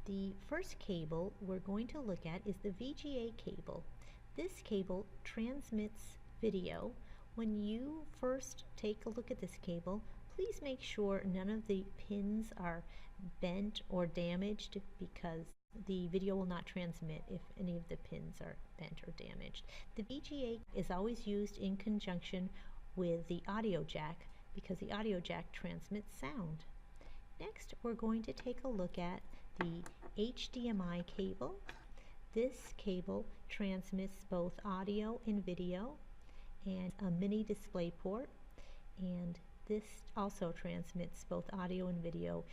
The first cable we're going to look at is the VGA cable. This cable transmits video. When you first take a look at this cable, please make sure none of the pins are bent or damaged because the video will not transmit if any of the pins are bent or damaged. The VGA is always used in conjunction with the audio jack because the audio jack transmits sound. Next, we're going to take a look at the HDMI cable. This cable transmits both audio and video and a mini display port, and this also transmits both audio and video.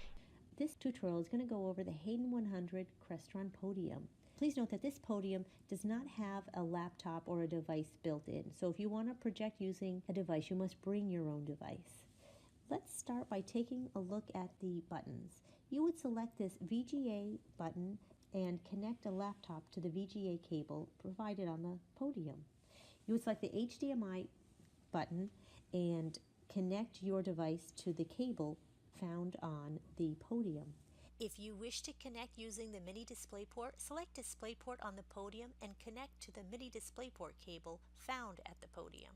This tutorial is going to go over the Hayden 100 Crestron podium. Please note that this podium does not have a laptop or a device built in, so if you want to project using a device, you must bring your own device. Let's start by taking a look at the buttons. You would select this VGA button and connect a laptop to the VGA cable provided on the podium. You would select the HDMI button and connect your device to the cable found on the podium. If you wish to connect using the mini DisplayPort, select DisplayPort on the podium and connect to the mini DisplayPort cable found at the podium.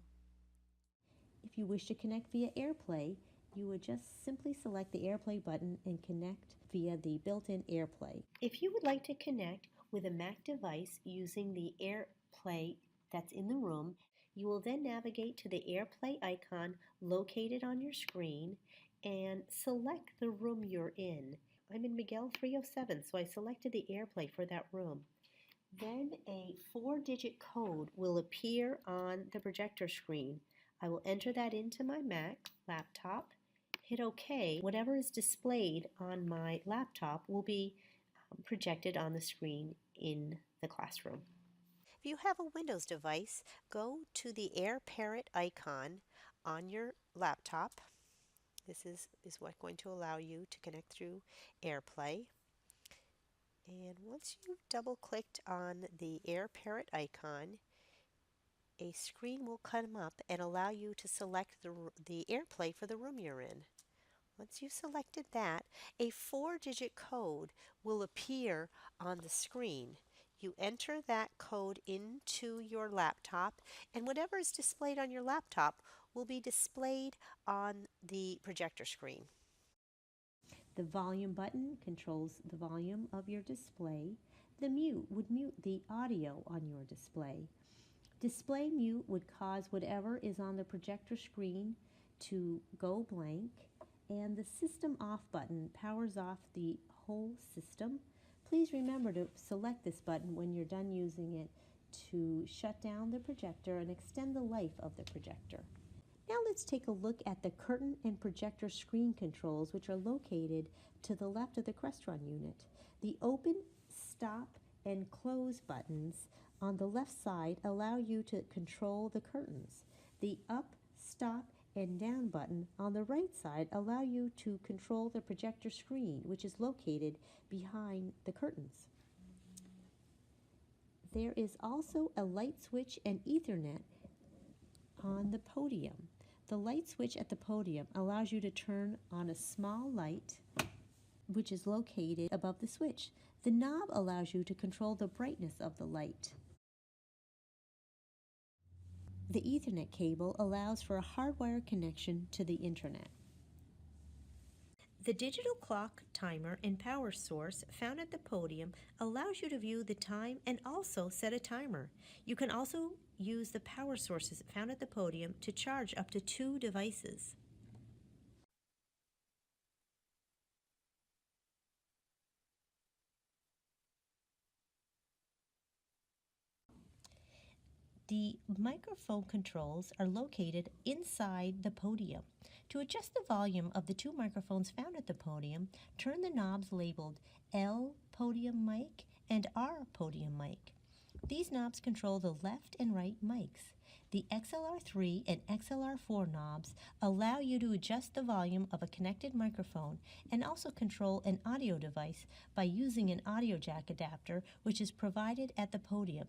If you wish to connect via AirPlay, you would just simply select the AirPlay button and connect via the built-in AirPlay. If you would like to connect with a Mac device using the AirPlay that's in the room, you will then navigate to the AirPlay icon located on your screen and select the room you're in. I'm in Miguel 307, so I selected the AirPlay for that room. Then a 4-digit code will appear on the projector screen. I will enter that into my Mac laptop, hit OK. Whatever is displayed on my laptop will be projected on the screen in the classroom. If you have a Windows device, go to the AirParrot icon on your laptop. This is what's going to allow you to connect through AirPlay. And once you've double-clicked on the AirParrot icon, a screen will come up and allow you to select the AirPlay for the room you're in. Once you've selected that, a 4-digit code will appear on the screen. You enter that code into your laptop, and whatever is displayed on your laptop will be displayed on the projector screen. The volume button controls the volume of your display. The mute would mute the audio on your display. Display mute would cause whatever is on the projector screen to go blank, and the system off button powers off the whole system. Please remember to select this button when you're done using it to shut down the projector and extend the life of the projector. Now let's take a look at the curtain and projector screen controls, which are located to the left of the Crestron unit. The open, stop, and close buttons on the left side allow you to control the curtains. The up, stop, and down button on the right side allow you to control the projector screen, which is located behind the curtains. There is also a light switch and Ethernet on the podium. The light switch at the podium allows you to turn on a small light, which is located above the switch. The knob allows you to control the brightness of the light. The Ethernet cable allows for a hardwired connection to the internet. The digital clock, timer, and power source found at the podium allows you to view the time and also set a timer. You can also use the power sources found at the podium to charge up to 2 devices. The microphone controls are located inside the podium. To adjust the volume of the 2 microphones found at the podium, turn the knobs labeled L podium mic and R podium mic. These knobs control the left and right mics. The XLR3 and XLR4 knobs allow you to adjust the volume of a connected microphone and also control an audio device by using an audio jack adapter, which is provided at the podium.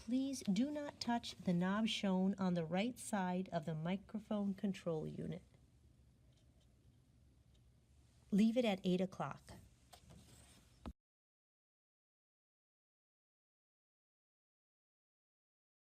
Please do not touch the knob shown on the right side of the microphone control unit. Leave it at 8 o'clock.